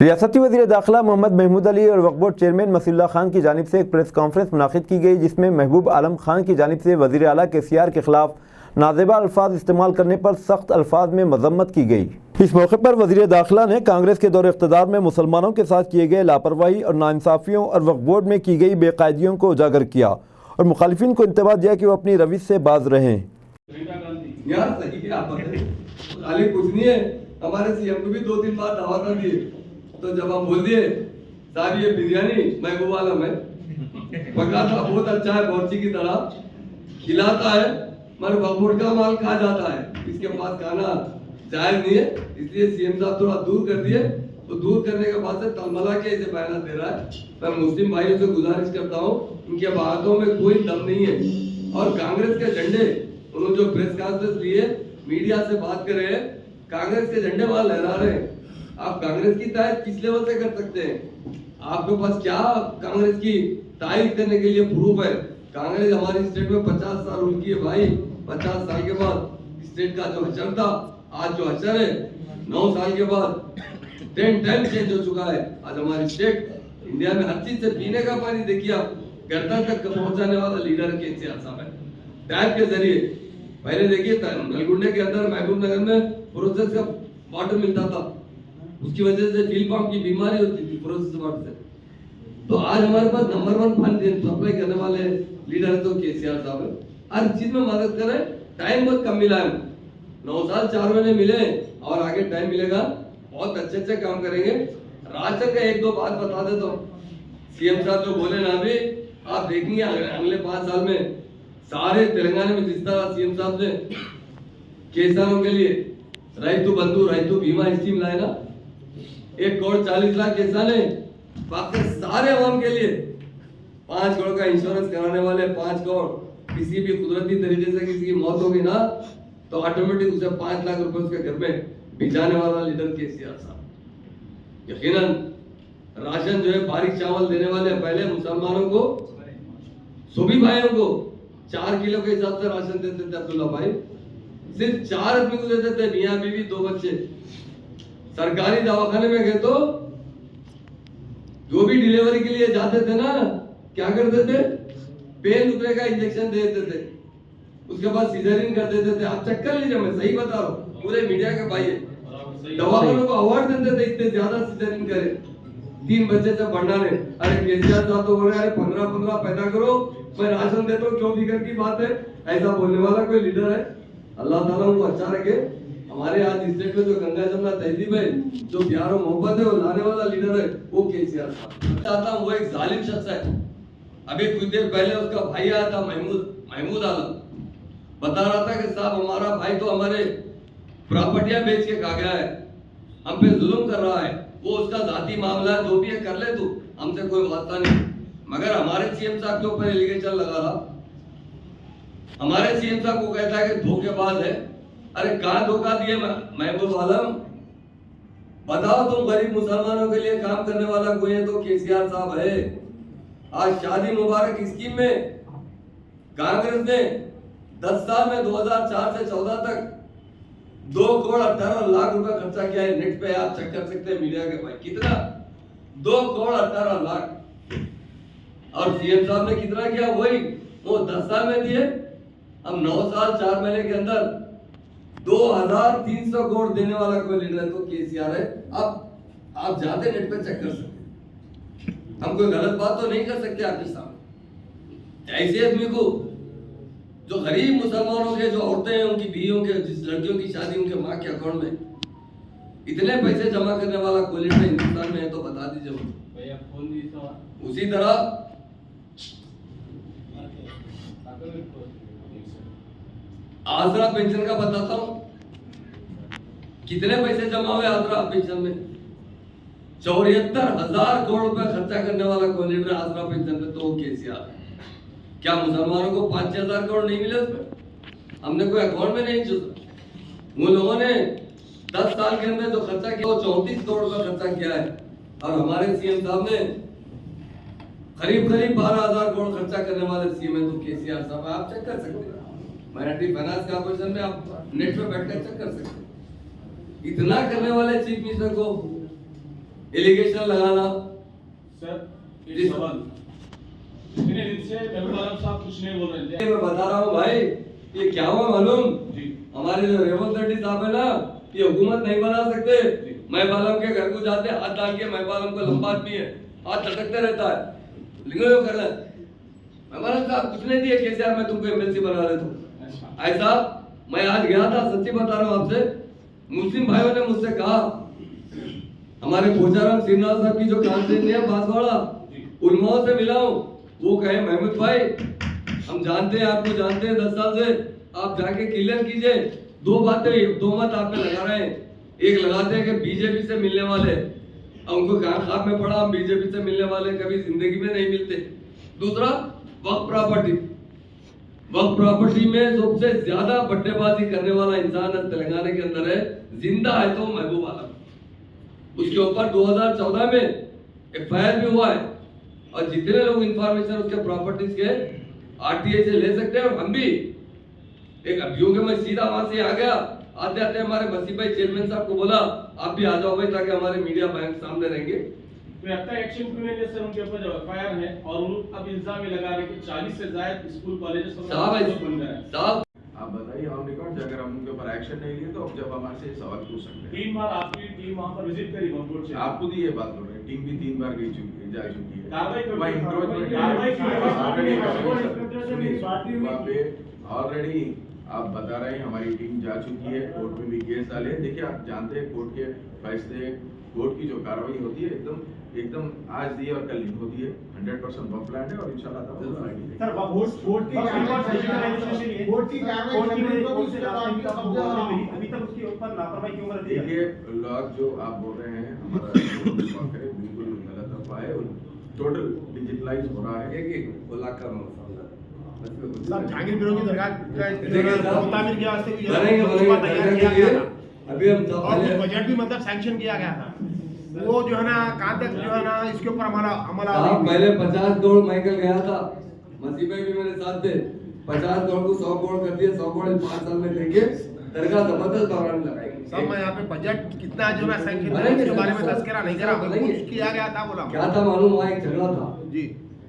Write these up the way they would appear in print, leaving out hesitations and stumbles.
रियासती वज़ीर दाखिला मोहम्मद महमूद अली और वक्फ बोर्ड चेयरमैन मसीहुल्लाह खान की जानिब से एक प्रेस कॉन्फ्रेंस मुनाकिद की गई, जिसमें महबूब आलम खान की जानिब से वज़ीर आला KCR के खिलाफ नाजेबा अल्फाज इस्तेमाल करने पर सख्त अल्फाज में मजम्मत की गई। इस मौके पर वज़ीर दाखिला ने कांग्रेस के दौर इक़्तिदार में मुसलमानों के साथ किए गए लापरवाही और नाइंसाफ़ियों और वक्फ बोर्ड में की गई बेकायदियों को उजागर किया और मुखालिफिन को इंतबाह दिया कि वो अपनी रविश से बाज रहें। कुछ नहीं है, हमारे सीएम को भी 2-3 बार दावत दी, तो जब हम बोल दिए साहब ये बिरयानी महबूब आलम है, पकाता बहुत अच्छा है, बोर्ची की तरह खिलाता है, मगर वक्फ का माल खा जाता है, इसके पास खाना जायज नहीं है, इसलिए सीएम साहब थोड़ा दूर कर दिए। तो दूर करने के बाद से तलमला के इसे बयान दे रहा है। मैं मुस्लिम भाइयों से गुजारिश करता हूँ, इनके बातों में कोई दम नहीं है और कांग्रेस के झंडे उन्होंने जो प्रेस कॉन्फ्रेंस लिए मीडिया से बात कर रहे हैं, कांग्रेस के झंडे वहां लहरा रहे हैं। आप कांग्रेस की तारीफ किस लेवल से कर सकते हैं? आपके पास क्या कांग्रेस की तारीफ करने के लिए प्रूफ है? कांग्रेस हमारी स्टेट में 50 साल रूल की है भाई। 50 साल के बाद स्टेट का जो हशर था, आज जो हशर है 9 साल के बाद 10 टाइम चेंज हो चुका है। आज हमारी स्टेट इंडिया में हर चीज से पीने का पानी देखिए आप, गर्दन तक पहुंचाने वाला लीडर KCR साहब है। टैप के जरिए पहले देखिए नलगुंडे के अंदर महबूब नगर में प्रोसेस का वाटर मिलता था, उसकी वजह से फील पम्प की बीमारी होती थी प्रोसेस वाटर से। तो आज हमारे पास नंबर 1 पानी सप्लाई करने वाले लीडर तो KCR साहब है। हर चीज में मदद करें, टाइम बहुत कम मिला है, 9 साल 4 महीने मिले और आगे टाइम मिलेगा, बहुत अच्छे काम करेंगे। राशन का 1-2 बात बता दे तो सीएम साहब जो बोले ना अभी, आप देखेंगे अगले 5 साल में सारे तेलंगाना में जिस तरह सीएम साहब ने किसानों के लिए रैतु बंधु रैतु बीमा स्कीम लाए ना, 1 करोड़ 40 लाख किसान है, बाकी सारे आवाम के लिए 5 करोड़ का इंश्योरेंस कराने वाले, 5 करोड़ किसी भी कुदरती तरीके से किसी की मौत होगी ना तो ऑटोमेटिक उसे 5 लाख रुपए उसके घर में भिजाने वाला लीडर KCR साहब। यकीनन राशन जो है बारीक चावल देने वाले, पहले मुसलमानों को सभी भाइयों को 4 किलो के हिसाब से राशन देते थे अब्दुल्ला भाई, सिर्फ 4 आदमी को देते थे, मियां बीवी 2 बच्चे। सरकारी दवाखाने में गए तो जो भी डिलीवरी के लिए जाते थे ना, क्या करते थे? पेन रुपए का इंजेक्शन दे देते थे, उसके बाद सीजरिन कर देते थे। आप चेक कर लीजिए, मैं सही बता रहा हूँ, पूरे मीडिया के भाई है, दवाखानों को अवार्ड देते थे इतने ज्यादा सीजरिन करे 3 बच्चे से बढ़ाने। अरे KCR साहब तो बोल रहे हैं 15 पैदा करो, मैं राशन देता हूँ, क्यों फिक्र की बात है? ऐसा बोलने वाला कोई लीडर है? अल्लाह ताला उनको अच्छा रखे। हमारे आज स्टेट में जो गंगा जमुना तहजीब है, जो प्यार और मोहब्बत है, वो लाने वाला लीडर है वो KCR साहब। चाहता हूँ वो एक जालिम शख्स है। अभी कुछ देर पहले उसका भाई आया था महमूद आलम, बता रहा था कि साहब हमारा भाई तो हमारे प्रॉपर्टियां बेच के खा गया है, हम पे जुल्म कर रहा है, वो उसका जाती मामला है, जो भी है कर ले तू, हमसे कोई वास्ता नहीं। मगर हमारे CM साहब के ऊपर एलिगेशन लगा रहा, हमारे CM साहब को कहता है कि धोखेबाज है। अरे कहाँ धोखा दिए महबूब आलम? बताओ, तुम गरीब मुसलमानों के लिए काम करने वाला कोई है तो KCR साहब है। आज शादी मुबारक स्कीम में कांग्रेस ने 10 साल में 2004 से 14 तक 2 करोड़ 18 लाख रुपए खर्चा किया है। नेट पे आप चेक कर सकते हैं मीडिया के भाई, कितना? 2 करोड़ 18 लाख। और CM साहब ने कितना किया? वही वो 10 साल में दिए। हम 9 साल 4 महीने के अंदर 2300 करोड़ देने वाला कोई लीडर है तो KCR है। अब आप जाते नेट पे चेक कर सकते, हम कोई गलत बात तो नहीं कर सकते आपके सामने। ऐसे आदमी को जो गरीब मुसलमानों के जो औरतें हैं, उनकी बीवियों के, जिस लड़कियों की शादी उनके माँ के अकाउंट में इतने पैसे जमा करने वाला कोई लीडर हिंदुस्तान में है तो बता दीजिए मुझे। उसी तरह आसरा पेंशन का बताता हूं, कितने पैसे जमा हुए आसरा पेंशन में? 74,000 करोड़ रुपए खर्चा करने वाला कोई लीडर आसरा पेंशन पे तो KCR है। क्या मुसलमानों को 5-6 हजार करोड़ नहीं मिले उसमें? हमने कोई अकाउंट में नहीं चुका। उन लोगों ने 10 साल के अंदर जो खर्चा किया वो 34 करोड़ रुपए खर्चा किया है। और हमारे CM साहब ने करीब 12,000 करोड़ खर्चा करने वाले CM है तो KCR साहब। आप चेक कर सकते हैं, माइनॉरिटी फाइनेंस कॉर्पोरेशन में आप नेट पे बैठकर चेक कर सकते हैं। इतना करने वाले चीफ मिनिस्टर को एलिगेशन लगाना। सर एक सवाल, इतने दिन से महबूब आलम साहब कुछ नहीं बोल रहे थे। मैं बता रहा हूँ भाई, ये क्या हुआ मालूम, जी हमारे जो रेवंत रेड्डी साहब है ना, ये हुकूमत नहीं बना सकते। महबूब आलम के घर को जाते हाथ डाल के, महबूब आलम का लंबा आदमी है, हाथ लटकते रहता है, लेकिन वो कर रहा है महबूब आलम साहब कुछ नहीं दिए, कैसे मैं तुमको एमएलसी बना देता हूँ। ऐसा मैं आज गया था, सच्ची बता रहा हूँ आपसे, मुस्लिम भाइयों ने मुझसे कहा, हमारे भोजाराम सिंहनाथ साहब की जो कांस्टिट्यूंसी है बांसवाड़ा, उलमाओं से मिला हूं, वो कहे महमूद भाई हम जानते हैं, आपको जानते हैं 10 साल से, आप जाके क्लियर कीजिए। दो मत आप पे लगा रहे हैं, एक लगाते हैं कि बीजेपी से मिलने वाले, अब उनको कहां ख्वाब में पड़ा, हम बीजेपी से मिलने वाले कभी जिंदगी में नहीं मिलते। दूसरा वक्फ प्रॉपर्टी में सबसे ज्यादा बट्टेबाजी करने वाला इंसान तेलंगाना के अंदर है, जिंदा है तो महबूब आलम। उसके ऊपर 2014 में एफआईआर भी हुआ है, और जितने लोग इंफॉर्मेशन उसके प्रॉपर्टीज के आरटीआई से ले सकते हैं। और हम भी एक अभियोग में सीधा वहां से आ गया, आते आते हमारे मसीह भाई चेयरमैन साहब को बोला आप भी आ जाओ भाई, ताकि हमारे मीडिया बैंक सामने रहेंगे। तो अब तक एक्शन क्यों नहीं लिया सर उनके ऊपर जो एफआईआर है, और उन अब इल्जाम ये लगा रहे कि 40 से ज्यादा स्कूल कॉलेजेस साहब आप बताइए ऑन रिकॉर्ड, अगर हम उनके ऊपर एक्शन नहीं लिए तो अब जब हमारे से सवाल पूछ सकते हैं। 3 बार आपकी टीम वहां पर विजिट करी वक्फ से, आप खुद ही ये बात बोल रहे हैं, टीम भी 3 बार जा चुकी है। कार्रवाई क्यों वहाँ नहीं? इंक्रोचमेंट कार्रवाई क्यों नहीं? वहाँ पे ऑलरेडी आप बता रहे हैं हमारी टीम जा चुकी है, कोर्ट में भी केस डाले। देखिए आप जानते हैं कोर्ट के फैसले, कोर्ट की जो कार्रवाई होती है एकदम आज दी और कल नहीं होती है। 100% वक्फ लैंड है और इंशाल्लाह सर कोर्ट की अभी तक उसके ऊपर लापरवाही क्यों बरती है? देखिए लॉग जो आप बोल रहे हैं हमारा बिल्कुल गलत अफवाह है, टोटल डिजिटलाइज हो रहा है। एक बोला कर जहांगीर बिरोगी दरगाह तामीर के वास्ते भी तैयार किया गया था। अभी हम और बजट भी मतलब सैंक्शन किया गया था, वो जो है ना कहाँ तक जो है ना इसके ऊपर हमारा पहले 50 करोड़ माइकल गया था, मसीह भाई भी मेरे साथ थे, 50 करोड़ को 100 करोड़ कर दिया, 100 करोड़ 5 साल में देंगे, दरगाह जबरदस्त भवन लगाएंगे। सब मैं यहाँ पे बजट कितना जो है सैंक्शन के बारे में तस्करा नहीं करा, कुछ किया गया था। बोला क्या था मालूम, वहाँ एक झगड़ा था जी,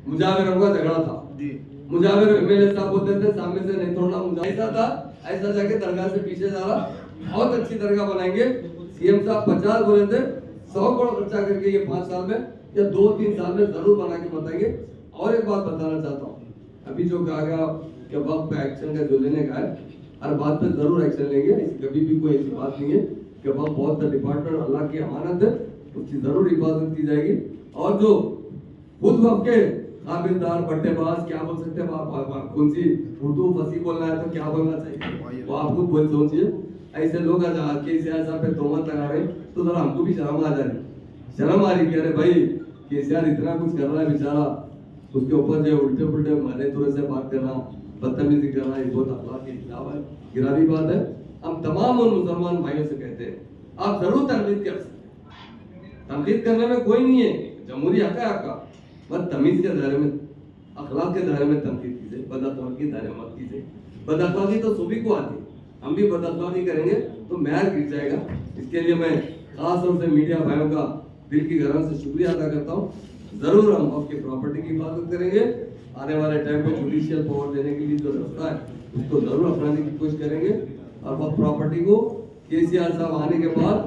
मुजाविरों का झगड़ा था जी, मुजाविर एमएलए साहब बोलते थे सामने से नहीं तोड़ना, मुजाविर ऐसा था, ऐसा जाके दरगाह से पीछे जा रहा, बहुत अच्छी दरगाह बनाएंगे। सीएम साहब 50 बोले थे, 100 करोड़ खर्चा करके ये 5 साल में या 2-3 साल में जरूर बना के बताएंगे। और एक बात बताना चाहता हूँ, अभी जो कहा गया कि वक्त पे एक्शन का जो लेने का है, हर बात पे जरूर एक्शन लेंगे, कभी भी कोई ऐसी बात नहीं है कि वक्त बहुत डिपार्टमेंट अल्लाह की अमानत है, उसकी जरूर हिफाजत की जाएगी। और जो खुद वक्त के काबिलदार बट्टेबाज क्या बोल सकते हैं, आप कौन सी उर्दू फसी बोलना है तो क्या बोलना चाहिए वो आप खुद बोल सोचिए। ऐसे लोग आज के सियासत पे तोहमत लगा रहे हैं तो जरा हमको भी शर्म आ जा रही, शर्म आ रही कि अरे भाई केसीआर इतना कुछ कर रहा है बेचारा, उसके ऊपर जो उल्टे पुल्टे मरे तुरे से बात करना, बदतमीजी करना, ये बहुत अखलाक के खिलाफ है, गिरावी बात है। हम तमाम उन मुसलमान भाइयों से कहते हैं आप जरूर तनकीद कर सकते हैं, तनकीद करने में कोई नहीं है, जमहूरी हक है आपका, बस तमीज के दायरे में, अखलाक के दायरे में तनकीद कीजिए, बदअखलाकी के दायरे में मत कीजिए। बदअखलाकी तो सभी को आती है, हम भी बदअखलाकी करेंगे तो महर गिर जाएगा। इसके लिए मैं खास तौर से मीडिया भाइयों का दिल की गहराई से शुक्रिया अदा करता हूँ। जरूर हम आपकी प्रॉपर्टी की हिफाजत करेंगे, आने वाले टाइम में जुडिशियल पावर देने के लिए जो रास्ता है उसको जरूर अपनाने की कोशिश करेंगे। और वह प्रॉपर्टी को केसीआर साहब आने के बाद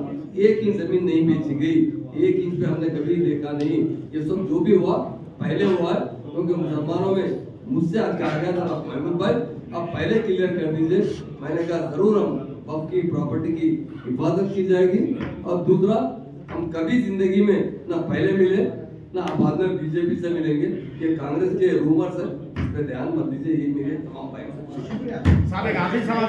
1 इंच जमीन नहीं बेची गई, 1 इंच पे हमने कभी देखा नहीं। ये सब जो भी हुआ पहले हुआ है, क्योंकि मुसलमानों में मुझसे आज कहा गया था महमूद भाई आप पहले क्लियर कर दीजिए, मैंने कहा जरूर हम वक्फ की प्रॉपर्टी की हिफाजत की जाएगी। और दूसरा हम कभी जिंदगी में ना पहले मिले ना बाद में बीजेपी से मिलेंगे, ये कांग्रेस के रूमर्स है, इस पे ध्यान मत दीजिए। ये मेरे तमाम भाइयों से साहब एक आखिरी सवाल